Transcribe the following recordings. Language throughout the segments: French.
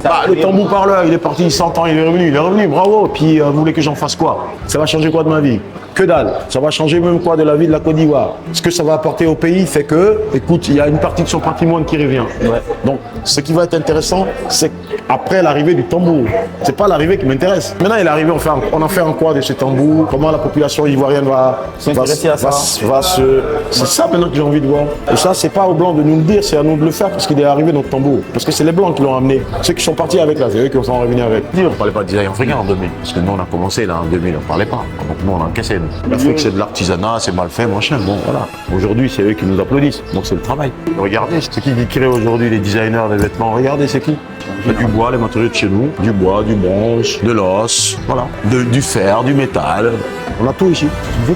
Bah, le tambour parleur, il est parti 100 ans, il est revenu, bravo. Puis vous voulez que j'en fasse quoi? Ça va changer quoi de ma vie? Que dalle. Ça va changer même quoi de la vie de la Côte d'Ivoire? Ce que ça va apporter au pays fait que, écoute, il y a une partie de son patrimoine qui revient. Ouais. Donc, ce qui va être intéressant, c'est après l'arrivée du tambour. C'est pas l'arrivée qui m'intéresse. Maintenant, il est arrivé, on en fait un quoi de ce tambour? Comment la population ivoirienne va s'intéresser à ça? C'est ça maintenant que j'ai envie de voir. Et ça, c'est pas aux Blancs de nous le dire, c'est à nous de le faire parce qu'il est arrivé notre tambour. Parce que c'est les Blancs qui l'ont amené. Ceux qui sont partis avec là, c'est eux qui sont revenus avec. On ne parlait pas de design africain en 2000. Parce que nous, on a commencé là en 2000, on ne parlait pas. Donc nous, on a encaissé. L'Afrique, c'est de l'artisanat, c'est mal fait, machin. Bon, voilà. Aujourd'hui, c'est eux qui nous applaudissent. Donc c'est le travail. Regardez, c'est qui crée aujourd'hui les designers des vêtements? Regardez, c'est qui? Du bois, les matériaux de chez nous. Du bois, du bronze, de l'os, voilà. Du fer, du métal. On a tout ici.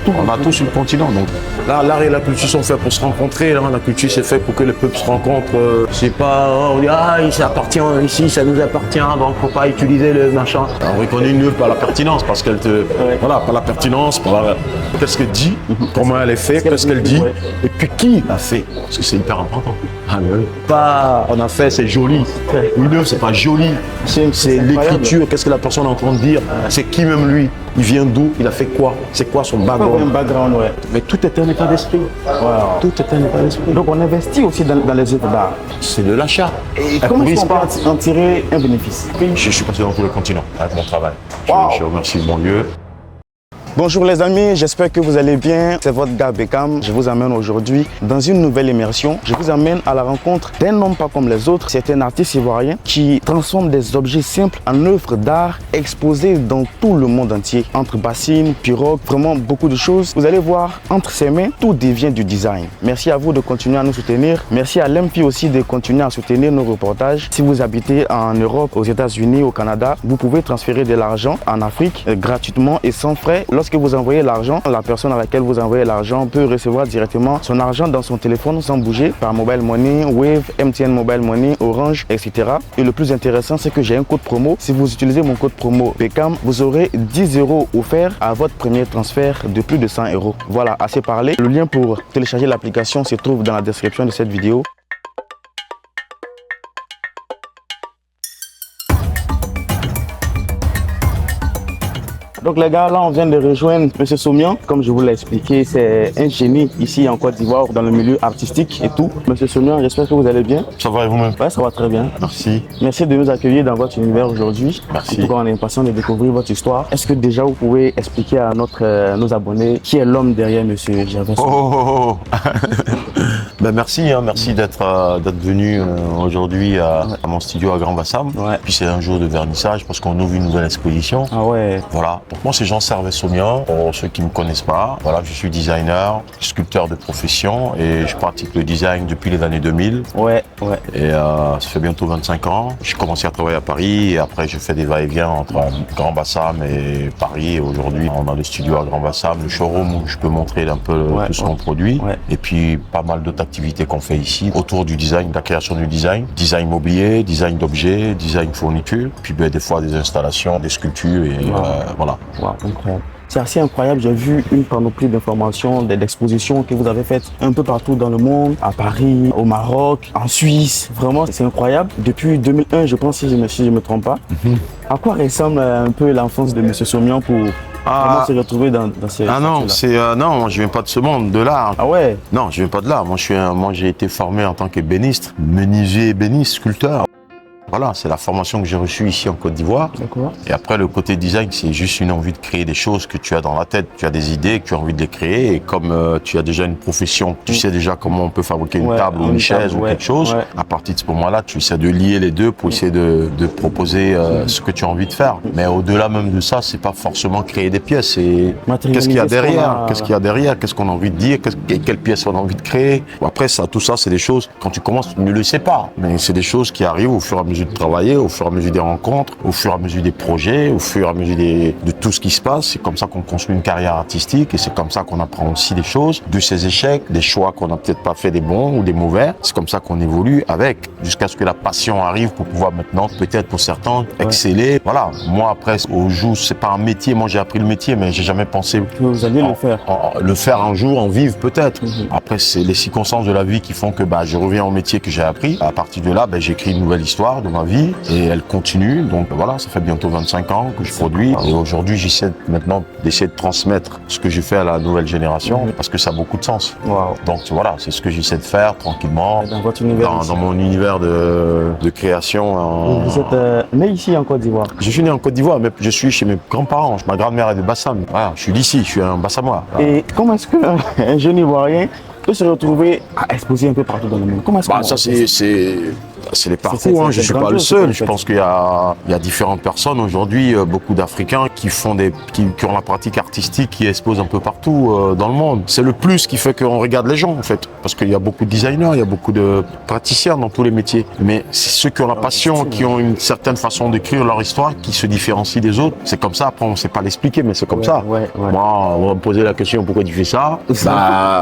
On a tout sur le continent. Donc là, l'art et la culture sont faits pour se rencontrer. Là, la culture, c'est fait pour que les peuples se rencontrent. C'est pas, on dit, ça appartient ici, ça nous appartient, donc faut pas utiliser le machin. On reconnaît une œuvre par la pertinence, parce qu'elle te. Ouais. Voilà, par la pertinence, par qu'est-ce qu'elle dit, comment elle est faite, qu'est-ce qu'elle dit, et puis qui l'a fait. Parce que c'est hyper important. Ah, oui. Pas, on a fait, c'est joli. Une œuvre, c'est pas joli. C'est l'écriture, qu'est-ce que la personne est en train de dire. C'est qui même lui. Il vient d'où? Il a fait quoi? C'est quoi son background? Ouais. Mais tout est un état d'esprit. Wow. Tout est un état d'esprit. Donc on investit aussi dans les œuvres d'art. C'est de l'achat. Et comment est-ce qu'on peut en tirer un bénéfice? Je suis passé dans tous les continents avec mon travail. Wow. Je remercie mon Dieu. Bonjour les amis, j'espère que vous allez bien. C'est votre gars Beckham. Je vous amène aujourd'hui dans une nouvelle immersion. Je vous amène à la rencontre d'un homme pas comme les autres. C'est un artiste ivoirien qui transforme des objets simples en œuvres d'art exposées dans tout le monde entier. Entre bassines, pirogues, vraiment beaucoup de choses. Vous allez voir, entre ses mains, tout devient du design. Merci à vous de continuer à nous soutenir. Merci à l'EMPI aussi de continuer à soutenir nos reportages. Si vous habitez en Europe, aux États-Unis, au Canada, vous pouvez transférer de l'argent en Afrique gratuitement et sans frais. Lorsque vous envoyez l'argent, la personne à laquelle vous envoyez l'argent peut recevoir directement son argent dans son téléphone sans bouger par Mobile Money, Wave, MTN Mobile Money, Orange, etc. Et le plus intéressant, c'est que j'ai un code promo. Si vous utilisez mon code promo Beckham, vous aurez 10 € offerts à votre premier transfert de plus de 100 €. Voilà, assez parlé. Le lien pour télécharger l'application se trouve dans la description de cette vidéo. Donc les gars, là on vient de rejoindre M. Somian. Comme je vous l'ai expliqué, c'est un génie ici en Côte d'Ivoire dans le milieu artistique et tout. M. Somian, j'espère que vous allez bien. Ça va et vous-même? Ouais, ça va très bien. Merci. Merci de nous accueillir dans votre univers aujourd'hui. Merci. En tout cas, on est impatient de découvrir votre histoire. Est-ce que déjà vous pouvez expliquer à nos abonnés qui est l'homme derrière M. Gervais Somian? Ben merci d'être venu aujourd'hui à mon studio à Grand Bassam. Ouais. Puis c'est un jour de vernissage parce qu'on ouvre une nouvelle exposition. Ah ouais. Voilà. Donc moi c'est Jean Gervais Somian, pour ceux qui ne me connaissent pas. Voilà, je suis designer, sculpteur de profession et je pratique le design depuis les années 2000. Ouais. Et ça fait bientôt 25 ans. J'ai commencé à travailler à Paris et après je fais des va-et-vient entre Grand Bassam et Paris. Et aujourd'hui on a le studio à Grand Bassam, le showroom où je peux montrer un peu tout ce qu'on produit. Ouais. Et puis pas mal d'autres activités qu'on fait ici autour du design, de la création du design mobilier, design d'objets, design fourniture, puis des fois des installations, des sculptures et voilà. Wow, incroyable. C'est assez incroyable, j'ai vu une panoplie d'informations, d'expositions que vous avez faites un peu partout dans le monde, à Paris, au Maroc, en Suisse. Vraiment, c'est incroyable. Depuis 2001, je pense, si je ne me trompe pas. À quoi ressemble un peu l'enfance de M. Somian pour comment se retrouver dans ces... Ah non, non, moi je viens pas de ce monde, de l'art. Ah ouais? Non, je viens pas de là. Moi j'ai été formé en tant qu'ébéniste, menuisier, ébéniste, sculpteur. Voilà, c'est la formation que j'ai reçue ici en Côte d'Ivoire. D'accord. Et après, le côté design, c'est juste une envie de créer des choses que tu as dans la tête. Tu as des idées, que tu as envie de les créer. Et comme tu as déjà une profession, tu sais déjà comment on peut fabriquer une table ou une chaise ou quelque chose. Ouais. À partir de ce moment-là, tu essaies de lier les deux pour essayer de proposer ce que tu as envie de faire. Mais au-delà même de ça, c'est pas forcément créer des pièces. C'est qu'est-ce qu'il y a derrière, qu'est-ce qu'il y a derrière, qu'est-ce qu'on a envie de dire, quelle pièce on a envie de créer. Après, tout ça, c'est des choses, quand tu commences, tu ne le sais pas. Mais c'est des choses qui arrivent au fur et à mesure de travailler, au fur et à mesure des rencontres, au fur et à mesure des projets, au fur et à mesure de tout ce qui se passe. C'est comme ça qu'on construit une carrière artistique et c'est comme ça qu'on apprend aussi des choses, de ses échecs, des choix qu'on n'a peut-être pas fait, des bons ou des mauvais. C'est comme ça qu'on évolue avec, jusqu'à ce que la passion arrive pour pouvoir maintenant, peut-être pour certains, exceller. Voilà. Moi, après, au jour, c'est pas un métier. Moi, j'ai appris le métier, mais j'ai jamais pensé que vous alliez le faire un jour, en vivre peut-être. Après, c'est les circonstances de la vie qui font que je reviens au métier que j'ai appris. À partir de là, j'écris une nouvelle histoire de ma vie et elle continue. Donc voilà, ça fait bientôt 25 ans que je produis. Et aujourd'hui, j'essaie maintenant d'essayer de transmettre ce que j'ai fait à la nouvelle génération parce que ça a beaucoup de sens. Wow. Donc voilà, c'est ce que j'essaie de faire tranquillement Dans votre univers dans mon univers de création. Vous êtes né ici en Côte d'Ivoire. Je suis né en Côte d'Ivoire, mais je suis chez mes grands-parents. Ma grand-mère est de Bassam. Voilà, je suis d'ici, je suis un Bassamois. Et comment est-ce qu'un jeune Ivoirien peut se retrouver à exposer un peu partout dans le monde? Comment est-ce que Ça, c'est les parcours, hein. Je ne suis pas le seul. Je pense qu'il y a différentes personnes aujourd'hui, beaucoup d'Africains qui ont la pratique artistique, qui exposent un peu partout dans le monde. C'est le plus qui fait qu'on regarde les gens en fait. Parce qu'il y a beaucoup de designers, il y a beaucoup de praticiens dans tous les métiers. Mais c'est ceux qui ont la passion, qui ont une certaine façon d'écrire leur histoire, qui se différencient des autres. C'est comme ça, après on ne sait pas l'expliquer, mais c'est comme ça. Ouais. Moi, on va me poser la question pourquoi tu fais ça.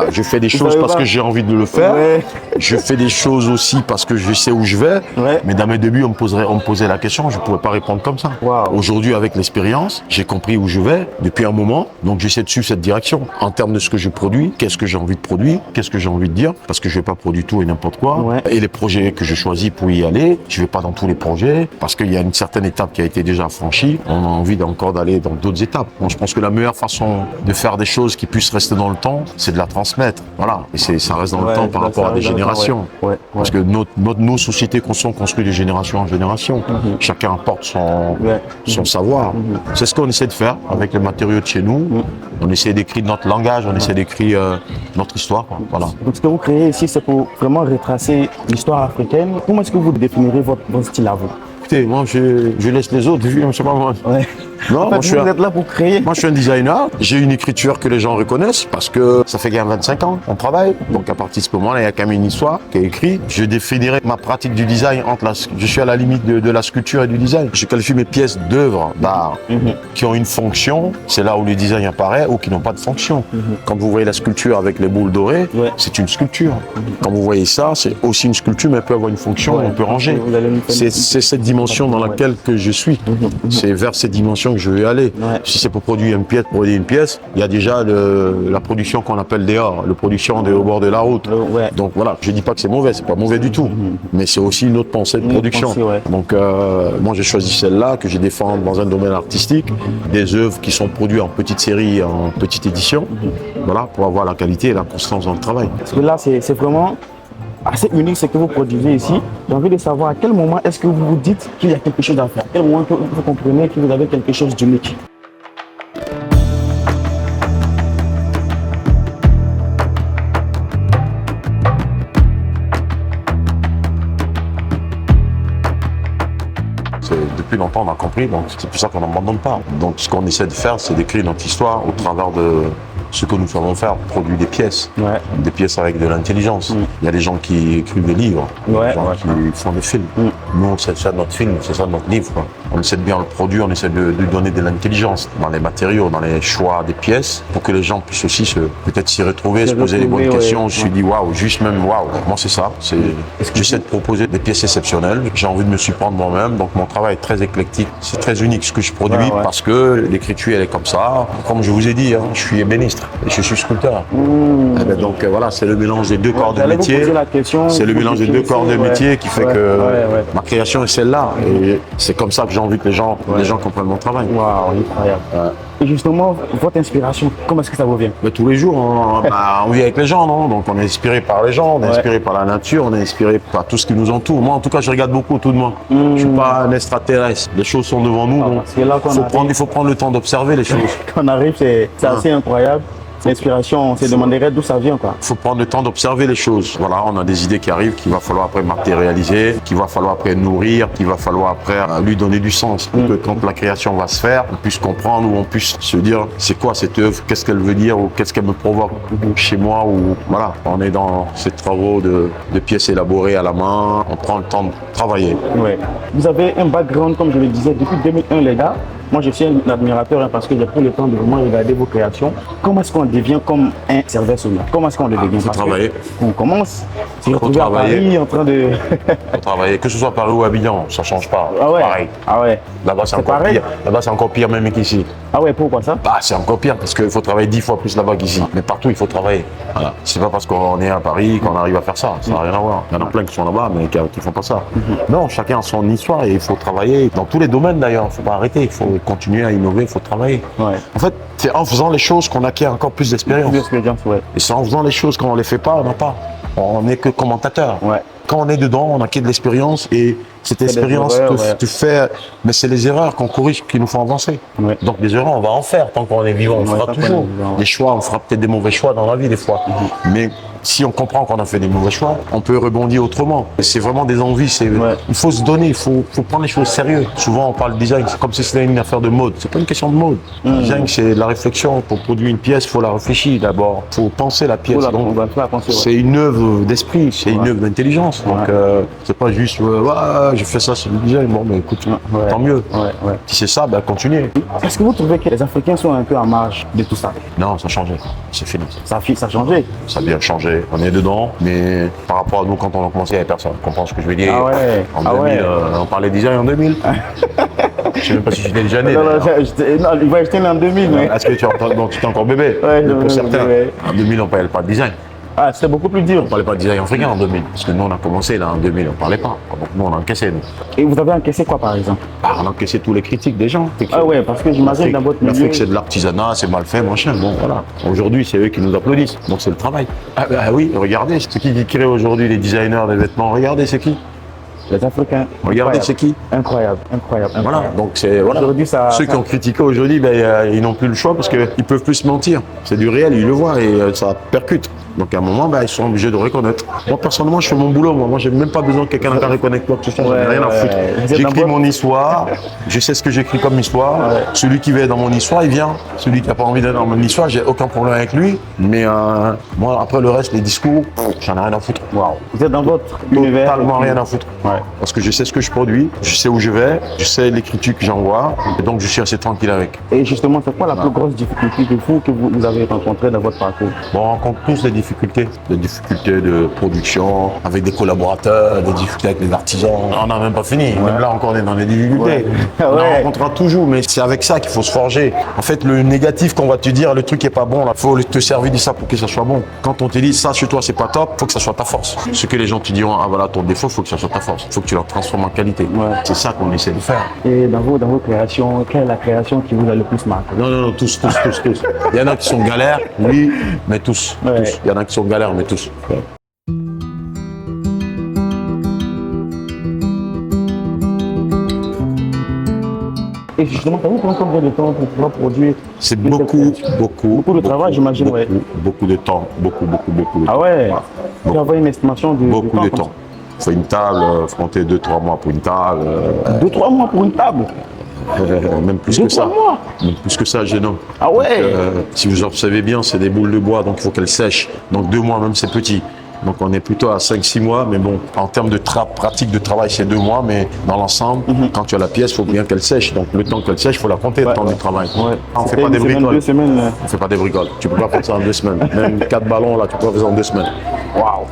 Je fais des choses parce que j'ai envie de le faire. Ouais. Je fais des choses aussi parce que je sais où je vais. Ouais. Mais dans mes débuts, on me posait la question, je ne pouvais pas répondre comme ça. Wow. Aujourd'hui, avec l'expérience, j'ai compris où je vais depuis un moment. Donc, j'essaie de suivre cette direction. En termes de ce que je produis, qu'est-ce que j'ai envie de produire, qu'est-ce que j'ai envie de dire, parce que je ne vais pas produire tout et n'importe quoi. Ouais. Et les projets que je choisis pour y aller, je ne vais pas dans tous les projets, parce qu'il y a une certaine étape qui a été déjà franchie. On a envie encore d'aller dans d'autres étapes. Donc, je pense que la meilleure façon de faire des choses qui puissent rester dans le temps, c'est de la transmettre. Voilà. Et ça reste dans le temps par rapport à des générations. Ouais. Parce que nos sociétés sont construites de génération en génération. Chacun apporte son savoir. C'est ce qu'on essaie de faire avec les matériaux de chez nous. On essaie d'écrire notre langage, on essaie d'écrire notre histoire. Voilà. Donc ce que vous créez ici, c'est pour vraiment retracer l'histoire africaine. Comment est-ce que vous définirez votre style à vous? Écoutez, moi je laisse les autres, je sais pas moi. Ouais. Non, En fait, vous êtes là pour créer. Moi, je suis un designer. J'ai une écriture que les gens reconnaissent parce que ça fait quand même 25 ans qu'on travaille. Donc, à partir de ce moment-là, il y a quand même une histoire qui est écrite. Je définirais ma pratique du design je suis à la limite de la sculpture et du design. Je qualifie mes pièces d'œuvres d'art qui ont une fonction. C'est là où le design apparaît ou qui n'ont pas de fonction. Quand vous voyez la sculpture avec les boules dorées, c'est une sculpture. Quand vous voyez ça, c'est aussi une sculpture, mais elle peut avoir une fonction, on peut ranger. C'est cette dimension dans laquelle que je suis. C'est vers cette dimension que je vais aller. Si c'est pour produire une pièce, il y a déjà la production qu'on appelle dehors, la production au bord de la route. Donc voilà, je dis pas que c'est mauvais, c'est pas mauvais du tout, mais c'est aussi une autre pensée de production. Donc moi j'ai choisi celle-là que je défends dans un domaine artistique, des œuvres qui sont produites en petite série, en petite édition, voilà, pour avoir la qualité et la constance dans le travail. Parce que là c'est vraiment assez unique ce que vous produisez ici. J'ai envie de savoir à quel moment est-ce que vous vous dites qu'il y a quelque chose à faire, à quel moment vous comprenez que vous avez quelque chose d'unique. Depuis longtemps, on a compris, donc c'est pour ça qu'on n'abandonne pas. Donc ce qu'on essaie de faire, c'est d'écrire notre histoire au travers de ce que nous savons faire, produire des pièces avec de l'intelligence. Il y a des gens qui écrivent des livres, des gens qui font des films. Nous, c'est ça notre film, c'est ça notre livre. On essaie de bien le produire, on essaie de donner de l'intelligence dans les matériaux, dans les choix des pièces, pour que les gens puissent aussi peut-être s'y retrouver, se poser les bonnes questions. Je me suis dit waouh, juste même waouh. Moi, c'est ça. J'essaie de proposer des pièces exceptionnelles. J'ai envie de me surprendre moi-même, donc mon travail est très éclectique. C'est très unique ce que je produis parce que l'écriture, elle est comme ça. Comme je vous ai dit, je suis ébéniste. Et je suis sculpteur. Donc voilà, c'est le mélange des deux corps de métier. C'est le mélange des deux corps de métier qui fait que ma création est celle-là. Et c'est comme ça que j'ai envie que les gens comprennent mon travail. Waouh, incroyable. Et justement, votre inspiration, comment est-ce que ça vous vient? Tous les jours, on vit avec les gens, non? Donc on est inspiré par les gens, on est inspiré par la nature, on est inspiré par tout ce qui nous entoure. Moi, en tout cas, je regarde beaucoup autour de moi. Je ne suis pas un extraterrestre. Les choses sont devant nous, donc il faut prendre le temps d'observer les choses. Quand on arrive, c'est assez incroyable. L'inspiration, on se demanderait d'où ça vient, quoi. Il faut prendre le temps d'observer les choses. Voilà, on a des idées qui arrivent, qu'il va falloir après matérialiser, qu'il va falloir après nourrir, qu'il va falloir après lui donner du sens pour que quand la création va se faire, on puisse comprendre ou on puisse se dire c'est quoi cette œuvre, qu'est-ce qu'elle veut dire ou qu'est-ce qu'elle me provoque chez moi ou voilà. On est dans ces travaux de pièces élaborées à la main, on prend le temps de travailler. Vous avez un background, comme je le disais, depuis 2001, les gars. Moi, je suis un admirateur parce que j'ai pris le temps de vraiment regarder vos créations. Comment est-ce qu'on devient comme un serveur sonore? Comment est-ce qu'on le devient? Faut travailler. On commence, c'est retrouvé à travailler. Paris en train de... Faut travailler, que ce soit Paris ou Abidjan, ça change pas. Ah ouais. Pareil. Ah ouais. Là-bas, c'est encore pareil. pire. Là-bas, c'est encore pire même qu'ici. Ah ouais, pourquoi ça? Bah, c'est encore pire parce qu'il faut travailler 10 fois plus là-bas qu'ici. Mais partout, il faut travailler. Voilà. C'est pas parce qu'on est à Paris qu'on arrive à faire ça. Ça n'a rien à voir. Il y en a plein qui sont là-bas, mais qui font pas ça. Non, chacun a son histoire et il faut travailler. Dans tous les domaines d'ailleurs, il ne faut pas arrêter. Il faut continuer à innover, il faut travailler. Ouais. En fait, c'est en faisant les choses qu'on acquiert encore plus d'expérience. Ouais. Et c'est en faisant les choses, quand on ne les fait pas, on n'a pas. On n'est que commentateur. Ouais. Quand on est dedans, on acquiert de l'expérience et cette expérience erreurs, ouais. te fait. Mais c'est les erreurs qu'on corrige qui nous font avancer. Ouais. Donc des erreurs, on va en faire tant qu'on est vivant. On fera tant qu'on toujours. est vivant. Des choix, on fera peut-être des mauvais choix dans la vie des fois. Mais si on comprend qu'on a fait des mauvais choix, on peut rebondir autrement. Et c'est vraiment des envies. Il faut se donner, il faut prendre les choses sérieux. Souvent, on parle de design comme si c'était une affaire de mode. C'est pas une question de mode. Le design, c'est de la réflexion. Pour produire une pièce, il faut la réfléchir d'abord. Il faut penser la pièce. Donc, c'est une œuvre d'esprit, c'est une œuvre d'intelligence. Donc, c'est pas juste, je fais ça, c'est le design. Bon, mais écoute, tant mieux. Si c'est ça, continuez. Est-ce que vous trouvez que les Africains sont un peu à marge de tout ça? Non, ça a changé. C'est fini. Ça a changé. Ça a bien changé. On est dedans, mais par rapport à nous, quand on a commencé, il n'y avait personne. Tu comprends ce que je veux dire? Ah ouais. En 2000, on parlait design en 2000. Je ne sais même pas si j'étais déjà né. Non, j'étais né en 2000. Mais... Est-ce que tu étais encore bébé? Ouais, pour certains. Bébé. En 2000, on ne parlait pas de design. Ah, c'était beaucoup plus dur. On ne parlait pas de design africain en 2000. Parce que nous, on a commencé là en 2000, on ne parlait pas. Donc nous, on a encaissé. Nous. Et vous avez encaissé quoi, par exemple? On a encaissé tous les critiques des gens. Ah ouais, parce que j'imagine dans votre milieu... L'Afrique, c'est de l'artisanat, c'est mal fait, machin. Bon, voilà. Aujourd'hui, c'est eux qui nous applaudissent. Donc c'est le travail. Ah oui, regardez, c'est qui crée aujourd'hui les designers des vêtements? Regardez, c'est qui? Les Africains. Regardez, c'est qui? Incroyable. Voilà, donc c'est Aujourd'hui, ceux qui ont critiqué aujourd'hui, ils n'ont plus le choix parce qu'ils ne peuvent plus se mentir. C'est du réel, ils le voient et ça percute. Donc à un moment, ils sont obligés de reconnaître. Moi personnellement, je fais mon boulot. Moi, j'ai même pas besoin que quelqu'un de reconnaisse quoi que ce soit. J'en ai rien à foutre. J'écris mon histoire. Je sais ce que j'écris comme histoire. Celui qui veut être dans mon histoire, il vient. Celui qui n'a pas envie d'être dans mon histoire, j'ai aucun problème avec lui. Mais moi, après le reste, les discours, j'en ai rien à foutre. Wow. Vous êtes dans votre univers. Totalement rien à foutre. Parce que je sais ce que je produis, je sais où je vais, je sais l'écriture que j'envoie, et donc je suis assez tranquille avec. Et justement, c'est quoi la plus grosse difficulté que vous avez rencontrée dans votre parcours? Bon, on rencontre tous des difficultés de production, avec des collaborateurs, des difficultés avec les artisans. On n'a même pas fini, même là encore on est dans les difficultés. On en rencontrera toujours, mais c'est avec ça qu'il faut se forger. En fait, le négatif qu'on va te dire, le truc qui est pas bon, il faut te servir de ça pour que ça soit bon. Quand on te dit ça chez toi c'est pas top, il faut que ça soit ta force. Ce que les gens te diront, ah voilà ton défaut, il faut que ça soit ta force. Il faut que tu la transformes en qualité. C'est ça qu'on essaie de faire. Et dans vos créations, quelle est la création qui vous a le plus marqué? Non, tous. Il y en a qui sont galères, oui, mais tous. Il y en a qui sont galères, mais tous. Et justement, ça vous prend combien de temps pour pouvoir produire? C'est beaucoup de travail, j'imagine. Beaucoup de temps, beaucoup de temps. Ah ouais. Vous avez une estimation de beaucoup de temps. Il faut une table, compter 2-3 mois pour une table. 2-3 mois pour une table? Même plus que ça. Même plus que ça, jeune homme. Ah ouais. Donc, si vous observez bien, c'est des boules de bois, donc il faut qu'elles sèchent. Donc 2 mois même, c'est petit. Donc on est plutôt à 5-6 mois, mais bon, en termes de pratique de travail, c'est 2 mois, mais dans l'ensemble, quand tu as la pièce, il faut bien qu'elle sèche. Donc le temps qu'elle sèche, il faut la compter, le temps du travail. On ne fait pas des bricoles. 2 semaines. On ne fait pas des bricoles. Tu ne peux pas faire ça en 2 semaines. Même 4 ballons, là, tu peux pas faire ça en 2 semaines. Waouh.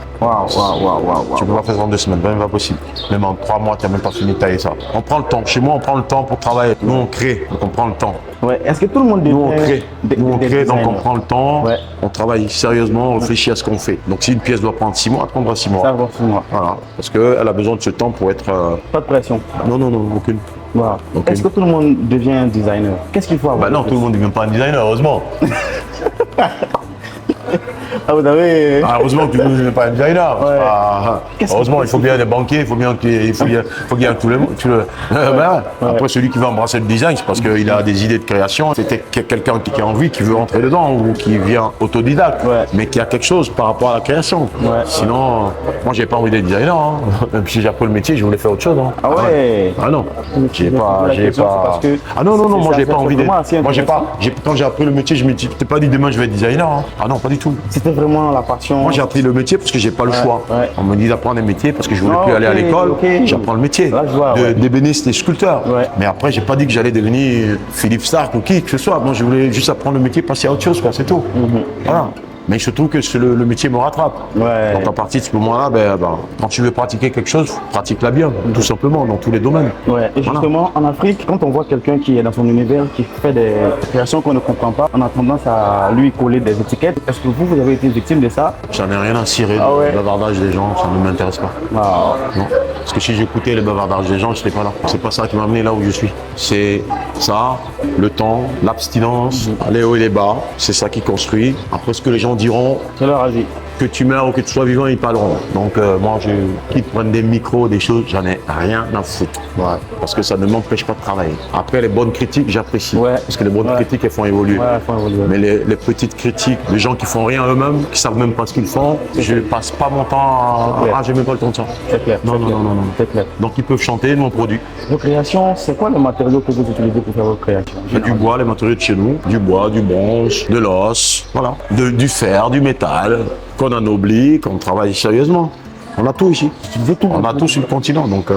Tu peux pas faire ça en 2 semaines, même pas possible. Même en 3 mois, tu n'as même pas fini de tailler ça. On prend le temps. Chez moi, on prend le temps pour travailler. Nous, on crée, donc on prend le temps. Ouais. Est-ce que tout le monde Nous, on crée. Donc on prend le temps. On travaille sérieusement, on réfléchit à ce qu'on fait. Donc si une pièce doit prendre 6 mois, elle prendra 6 mois. Ça va 6 mois. Voilà. Parce qu'elle a besoin de ce temps pour être. Pas de pression. Non, aucune. Wow. Est-ce que tout le monde devient un designer? Qu'est-ce qu'il faut avoir? Non, tout le monde ne devient pas un designer, heureusement. Ah, vous avez... heureusement que tu ne devient pas un designer. Heureusement, il faut bien des banquiers, il faut bien qu'il y ait tout le monde. Après, celui qui veut embrasser le design, c'est parce qu'il a des idées de création. C'était quelqu'un qui a envie, qui veut entrer dedans ou qui vient autodidacte, mais qui a quelque chose par rapport à la création. Sinon, moi, j'ai pas envie d'être designer. Même si j'ai appris le métier, je voulais faire autre chose. Ah ouais. Ah non. Ah non, moi, j'ai pas envie d'être. Moi, quand j'ai appris le métier, je ne m'étais pas dit demain, je vais être designer. Ah non, pas du tout. c'était vraiment la passion. Moi, j'ai appris le métier parce que j'ai pas le choix. Ouais. On me dit d'apprendre un métier parce que je voulais Non, plus aller à ok, l'école. ok. J'apprends le métier. Là, je vois, ouais. D'ébéniste et sculpteur. Ouais. Mais après, j'ai pas dit que j'allais devenir Philippe Stark ou qui que ce soit. Moi, je voulais juste apprendre le métier, passer à autre chose, quoi. C'est tout. Voilà. Mais il se trouve que le métier me rattrape. Ouais. Donc à partir de ce moment-là, quand tu veux pratiquer quelque chose, pratique-la bien, tout simplement, dans tous les domaines. Ouais. Et Voilà. justement, en Afrique, quand on voit quelqu'un qui est dans son univers, qui fait des créations qu'on ne comprend pas, on a tendance à lui coller des étiquettes. Est-ce que vous avez été victime de ça? J'en ai rien à cirer Ah ouais. du bavardage des gens, ça ne m'intéresse pas. Ah. Non. Parce que si j'écoutais le bavardage des gens, je ne serais pas là. C'est pas ça qui m'a amené là où je suis. C'est ça, le temps, l'abstinence, les hauts et les bas. C'est ça qui construit. Après, ce que les gens diront, C'est leur avis. que tu meurs ou que tu sois vivant, ils parleront. Donc moi, qu'ils prennent des micros, des choses, j'en ai rien à foutre. Ouais. Parce que ça ne m'empêche pas de travailler. Après, les bonnes critiques, j'apprécie. Ouais. Parce que les bonnes Ouais. critiques, elles font évoluer. Ouais, elles font évoluer. Mais les petites critiques, les gens qui font rien eux-mêmes, qui savent même pas ce qu'ils font, je passe pas mon temps à... clair. Ah, j'ai même pas le temps de ça. C'est clair. Non, c'est non, clair. non, non, non. C'est clair. Donc ils peuvent chanter mon produit. Vos créations, c'est quoi les matériaux que vous utilisez pour faire vos créations? Du bois, les matériaux de chez nous, du bois, du bronze, de l'os, voilà. Du fer, du métal, qu'on anoblit, qu'on travaille sérieusement. On a tout ici. On a tout sur le continent. Donc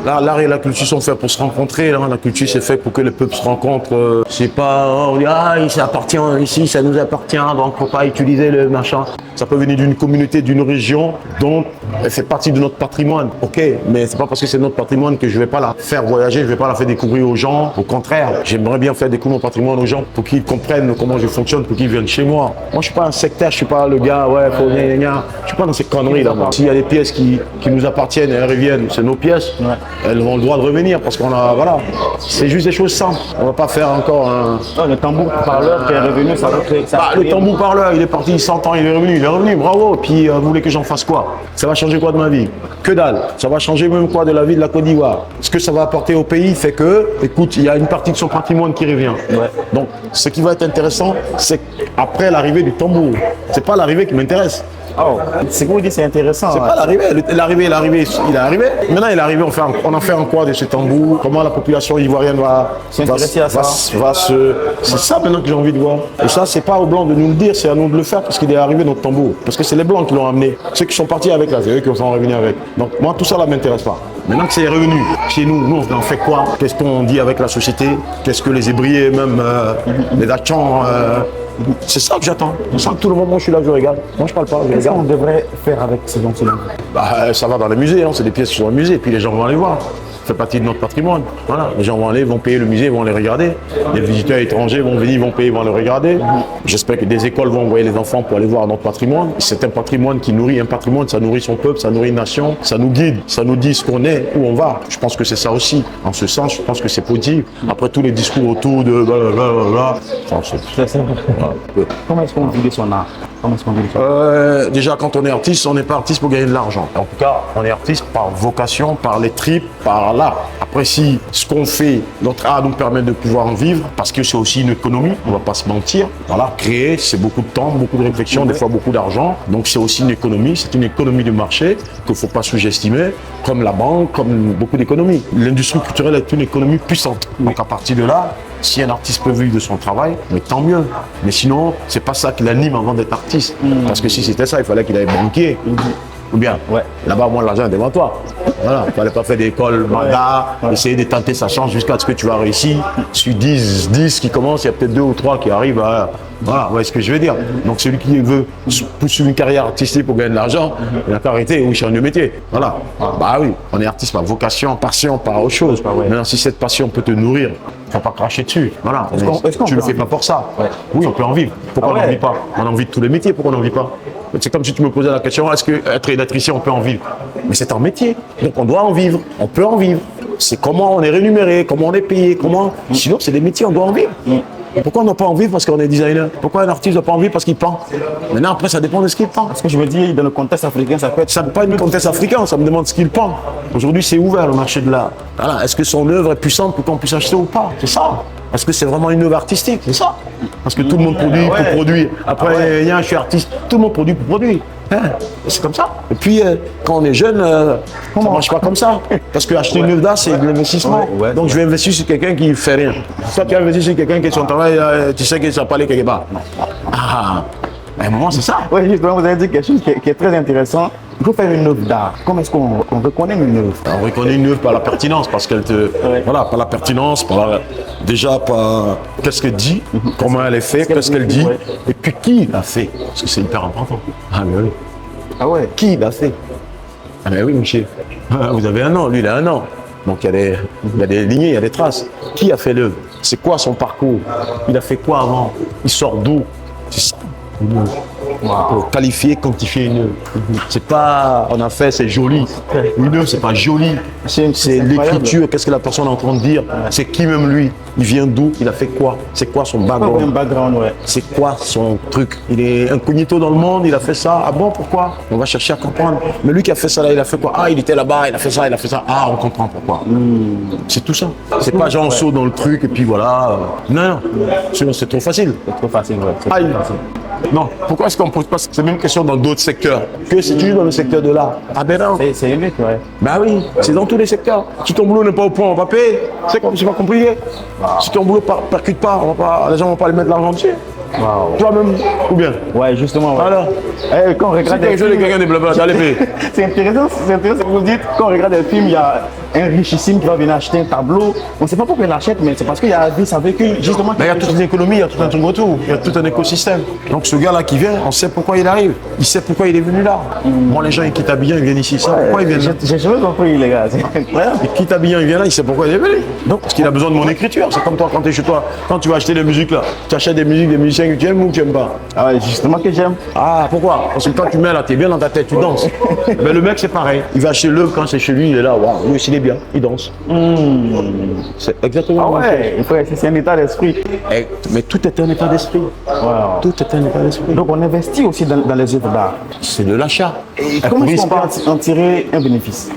là, l'art et la culture sont faits pour se rencontrer. Là. La culture, c'est fait pour que les peuples se rencontrent. C'est pas, on dit, ah, ça appartient ici, ça nous appartient, donc faut pas utiliser le machin. Ça peut venir d'une communauté, d'une région, donc elle fait partie de notre patrimoine. Ok, mais c'est pas parce que c'est notre patrimoine que je vais pas la faire voyager, je vais pas la faire découvrir aux gens. Au contraire, j'aimerais bien faire découvrir mon patrimoine aux gens pour qu'ils comprennent comment je fonctionne, pour qu'ils viennent chez moi. Moi, je suis pas un sectaire, je suis pas le gars, ouais, faut venir. Je suis pas dans ces conneries là. S'il y a des pièces qui nous appartiennent et elles reviennent, c'est nos pièces. Ouais. Elles ont le droit de revenir parce qu'on a, voilà. C'est juste des choses simples. On va pas faire encore un. Oh, le tambour parleur qui est revenu, ça va créer. Le tambour parleur, il est parti 100 ans, il est revenu, bravo. Puis vous voulez que j'en fasse quoi? Ça va changer quoi de ma vie? Que dalle. Ça va changer même quoi de la vie de la Côte d'Ivoire? Ce que ça va apporter au pays fait que, écoute, il y a une partie de son patrimoine qui revient. Ouais. Donc, ce qui va être intéressant, c'est après l'arrivée du tambour. C'est pas l'arrivée qui m'intéresse. Oh, c'est que vous dites, c'est intéressant. C'est pas l'arrivée. L'arrivée, il est arrivé. Maintenant, il est arrivé, on en fait un quoi de ce tambour? Comment la population ivoirienne va S'intéresser à ça. C'est ça maintenant que j'ai envie de voir. Et ça, c'est pas aux Blancs de nous le dire, c'est à nous de le faire parce qu'il est arrivé notre tambour. Parce que c'est les Blancs qui l'ont amené. Ceux qui sont partis avec là, c'est eux qui sont revenus avec. Donc moi, tout ça là m'intéresse pas. Maintenant que c'est revenu chez nous, nous on en fait quoi? Qu'est-ce qu'on dit avec la société? Qu'est-ce que les Hébriers, même les Dachans, c'est ça que j'attends. C'est ça que tout le moment, je suis là, je regarde. Moi, je parle pas, je Qu'est-ce qu'on regarde. devrait faire avec ces gens-là? Ça va dans les musées, hein. C'est des pièces qui sont au musée, puis les gens vont aller voir. Ça fait partie de notre patrimoine. Voilà. Les gens vont aller, vont payer le musée, vont les regarder. Les visiteurs étrangers vont venir, vont payer, vont les regarder. J'espère que des écoles vont envoyer les enfants pour aller voir notre patrimoine. C'est un patrimoine qui nourrit un patrimoine, ça nourrit son peuple, ça nourrit une nation, ça nous guide, ça nous dit ce qu'on est, où on va. Je pense que c'est ça aussi. En ce sens, je pense que c'est positif. Après tous les discours autour de blablabla, C'est ça. Comment est-ce qu'on vit de son art? Comment est-ce qu'on vit de son art? déjà, quand on est artiste, on n'est pas artiste pour gagner de l'argent. En tout cas, on est artiste par vocation, par les tripes, par l'art. Après, si ce qu'on fait, notre art nous permet de pouvoir en vivre, parce que c'est aussi une économie, on ne va pas se mentir. Voilà, créer, c'est beaucoup de temps, beaucoup de réflexion, des fois beaucoup d'argent. Donc, c'est aussi une économie, c'est une économie de marché qu'il ne faut pas sous-estimer, comme la banque, comme beaucoup d'économies. L'industrie culturelle est une économie puissante. Donc, à partir de là, si un artiste peut vivre de son travail, mais tant mieux. Mais sinon, c'est pas ça qui l'anime avant d'être artiste. Parce que si c'était ça, il fallait qu'il aille banquier. Ou bien, Ouais. là-bas, moi, l'argent est devant toi. Voilà, il ne fallait pas faire d'école, mandat, essayer de tenter sa chance jusqu'à ce que tu vas réussir. Sur 10 qui commencent, il y a peut-être 2 ou 3 qui arrivent à... Voilà, vous voyez ce que je veux dire. Donc celui qui veut poursuivre une carrière artistique pour gagner de l'argent, il a qu'à arrêter ou changer de métier. Voilà. Bah oui, on est artiste par vocation, passion, par autre chose. ouais. Maintenant, si cette passion peut te nourrir, il ne faut pas cracher dessus. Voilà. est-ce qu'on Tu ne le peut fais en pas vivre? pour ça. Ouais. Oui, on peut en vivre. Pourquoi Ah on n'en ouais. vit pas? On en vit de tous les métiers, pourquoi on n'en vit pas? C'est comme si tu me posais la question, est-ce qu'être électricien, on peut en vivre? Mais c'est un métier, donc on doit en vivre, on peut en vivre. C'est comment on est rémunéré, comment on est payé, comment... Sinon, c'est des métiers, on doit en vivre. Et pourquoi on n'a pas en vivre parce qu'on est designer? Pourquoi un artiste n'a pas en vivre parce qu'il peint? Maintenant, après, ça dépend de ce qu'il peint. Parce que je me dis, dans le contexte africain, ça peut être. Ça n'est pas une contexte africain, ça me demande ce qu'il peint. Aujourd'hui, c'est ouvert le marché de l'art. Voilà. Est-ce que son œuvre est puissante pour qu'on puisse acheter ou pas? C'est ça. Est-ce que c'est vraiment une œuvre artistique? C'est ça. Parce que tout le monde produit pour produire. Après, je suis artiste, tout le monde produit pour produire. Hein, c'est comme ça. Et puis, quand on est jeune, ça ne marche pas comme ça. Parce que acheter une œuvre d'art, c'est de l'investissement. Ouais. Donc, je vais investir sur quelqu'un qui ne fait rien. Soit tu investis sur quelqu'un qui est son travail, tu sais qu'il ne va pas aller quelque part. Ah, À un moment, c'est ça. Oui, justement, vous avez dit quelque chose qui est très intéressant. Il faut faire une œuvre d'art. Comment est-ce qu'on reconnaît une œuvre? On reconnaît une œuvre par la pertinence, parce qu'elle te. Voilà, par la pertinence, déjà par qu'est-ce qu'elle dit, comment elle est faite, qu'est-ce qu'elle dit, et puis qui l'a fait. Parce que c'est hyper important. Ah, mais oui. Ah ouais, qui l'a fait? Ah, mais oui, monsieur. Vous avez un an, lui, il a un an. Donc, il y a des lignées, il y a des traces. Qui a fait l'œuvre? C'est quoi son parcours? Il a fait quoi avant? Il sort d'où? C'est ça. Pour qualifier, quantifier une œuvre. C'est pas, on a fait, c'est joli. Une œuvre, c'est pas joli. C'est l'écriture, qu'est-ce que la personne est en train de dire. C'est qui même lui. Il vient d'où? Il a fait quoi? C'est quoi son background? Un background, ouais. C'est quoi son truc? Il est incognito dans le monde, il a fait ça. Ah bon, pourquoi? On va chercher à comprendre. Mais lui qui a fait ça là, il a fait quoi? Ah, il était là-bas, il a fait ça, il a fait ça. Ah, on comprend pourquoi. C'est tout ça. C'est pas genre on saute dans le truc et puis voilà. Non, sinon c'est trop facile. C'est trop facile, ouais. Aïe. Non, pourquoi est-ce qu'on ne pose pas cette même question dans d'autres secteurs? Que c'est toujours dans le secteur de l'art. Ah ben non. C'est unique, ouais. Ben oui, c'est dans tous les secteurs. Si ton boulot n'est pas au point, on va payer. C'est pas compliqué. Si ton boulot ne percute pas, les gens ne vont pas lui mettre l'argent dessus. Wow. Toi-même, ou bien? Ouais, justement. Ouais. Alors, quand on regarde si tu quelqu'un de blabla, t'allais payer. C'est intéressant que vous dites, quand on regarde un film, il y a un richissime qui va venir acheter un tableau. On ne sait pas pourquoi il l'achète, mais c'est parce qu'il y a un vice avec lui, justement. Mais il y a toute une économie, il y a tout un truc autour, il y a tout un écosystème. Donc ce gars-là qui vient, on sait pourquoi il arrive. Il sait pourquoi il est venu là. Moi, les gens, ils quittent Abidjan, ils viennent ici. Ça, pourquoi ils viennent là? J'ai jamais compris, les gars. Ils quittent Abidjan, ils viennent là, il sait pourquoi il est venu. Donc, parce qu'il a besoin de mon écriture. C'est comme toi, quand tu es chez toi, quand tu vas acheter des musiques là, tu achètes des musiques, des musiciens que tu aimes ou que tu n'aimes pas. Ah ouais, justement que j'aime. Ah, pourquoi? Parce que quand tu mets là, tu es bien dans ta tête, tu danses. Mais le mec, c'est pareil. Il va acheter l'œuvre quand c'est chez lui, il est là, waouh, lui aussi, il est bien, il danse. C'est exactement Ah ouais, c'est un état d'esprit. Mais tout est un état d'esprit. Wow. Tout est un état d'esprit. Donc on investit aussi dans les œuvres d'art. C'est de l'achat. Comment est-ce qu'on peut en tirer un bénéfice?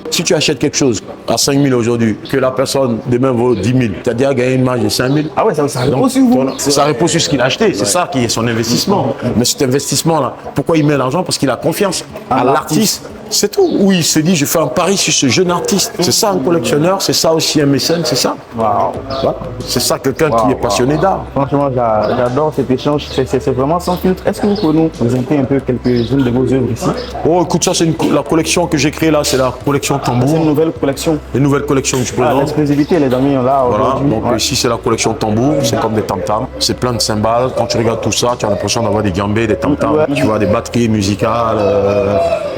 Si tu achètes quelque chose à 5 000 aujourd'hui, que la personne demain vaut 10 000, tu as déjà gagné une marge de 5 000. Ah ouais, ça repose sur vous. Ça repose sur ce qu'il a acheté, c'est ça qui est son investissement. Mais cet investissement-là, pourquoi il met l'argent? Parce qu'il a confiance à l'artiste. C'est tout. Oui, il se dit, je fais un pari sur ce jeune artiste. C'est ça un collectionneur, c'est ça aussi un mécène, c'est ça. Wow. Voilà. C'est ça quelqu'un qui est passionné d'art. Franchement, j'adore cet échange, c'est vraiment sans filtre. Est-ce que vous pouvez nous présenter un peu quelques-unes de vos œuvres ici? Oh, écoute, ça, c'est la collection que j'ai créée là, c'est la collection Tambour. C'est une nouvelle collection. Une nouvelle collection que je présente. L'exclusivité, les amis, là. Voilà, donc ici, c'est la collection Tambour, c'est comme des tam-tams. C'est plein de cymbales. Quand tu regardes tout ça, tu as l'impression d'avoir des gambés, des tam-tams. Tu vois des batteries musicales.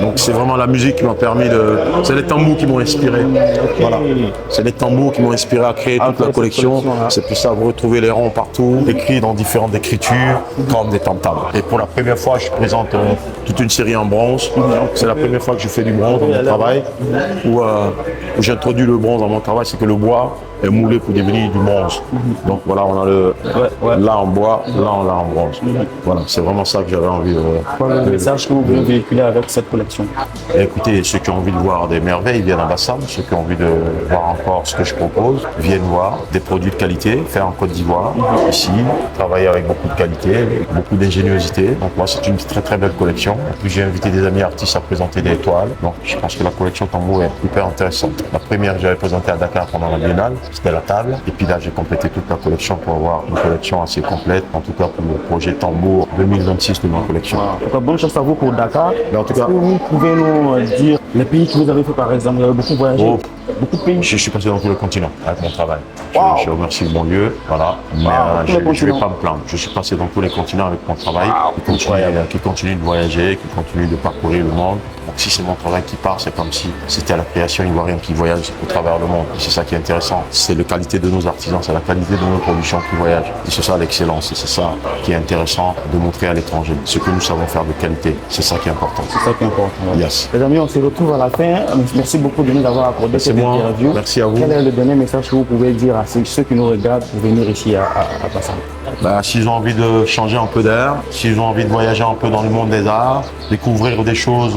Donc, c'est vraiment la musique qui m'a permis de. C'est les tambours qui m'ont inspiré. Voilà. C'est les tambours qui m'ont inspiré à créer toute la collection. C'est pour ça vous retrouvez les ronds partout, écrits dans différentes écritures, comme des tam-tams. Et pour la première fois, je présente toute une série en bronze. C'est la première fois que je fais du bronze dans mon travail, où j'introduis le bronze dans mon travail, c'est que le bois est moulé pour devenir du bronze. Donc voilà, on a là en bois, là on l'a en bronze. Voilà, c'est vraiment ça que j'avais envie de. Le message que vous voulez véhiculer avec cette collection? Et écoutez, ceux qui ont envie de voir des merveilles viennent à Bassam. Ceux qui ont envie de voir encore ce que je propose viennent voir des produits de qualité faits en Côte d'Ivoire, ici, travailler avec beaucoup de qualité, beaucoup d'ingéniosité. Donc moi, c'est une très très belle collection. En plus, j'ai invité des amis artistes à présenter des toiles. Donc je pense que la collection Tambour est hyper intéressante. La première que j'avais présentée à Dakar pendant la Biennale, c'était la table. Et puis là, j'ai complété toute la collection pour avoir une collection assez complète, en tout cas pour le projet Tambour 2026 de ma collection. Bonne chance à vous pour Dakar. Mais en tout cas, est-ce que vous pouvez nous dire les pays que vous avez fait, par exemple? Vous avez beaucoup voyagé? Beaucoup de pays? Je suis passé dans tous les continents avec mon travail. Wow. Je remercie mon Dieu, voilà. Mais je ne vais pas me plaindre. Je suis passé dans tous les continents avec mon travail, qui continue de voyager, qui continue de parcourir le monde. Donc si c'est mon travail qui part, c'est comme si c'était la création ivoirienne qui voyage au travers le monde. C'est ça qui est intéressant. C'est la qualité de nos artisans, c'est la qualité de nos productions qui voyagent. Et c'est ça l'excellence, et c'est ça qui est intéressant de montrer à l'étranger. Ce que nous savons faire de qualité, c'est ça qui est important. C'est ça qui est important. Yes. Les amis, on se retrouve à la fin. Merci beaucoup de nous avoir accordé cette interview. Merci à vous. Quel est le dernier message que vous pouvez dire à ceux qui nous regardent pour venir ici à Bassam? S'ils ont envie de changer un peu d'air, s'ils ont envie de voyager un peu dans le monde des arts, découvrir des choses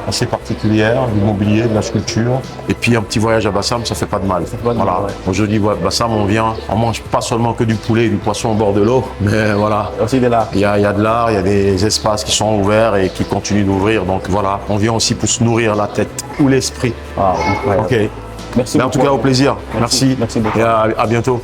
assez particulières, du mobilier, de la sculpture, et puis un petit voyage à Bassam, ça fait pas de mal. Voilà. Aujourd'hui, Bassam, on mange pas seulement que du poulet et du poisson au bord de l'eau, mais voilà. Aussi de l'art. Il y a de l'art, il y a des espaces qui sont ouverts et qui continuent d'ouvrir. Donc voilà, on vient aussi pour se nourrir la tête ou l'esprit. Ah, incroyable. Ok. Merci beaucoup. En tout cas, au plaisir. Merci. Merci beaucoup. Et à bientôt.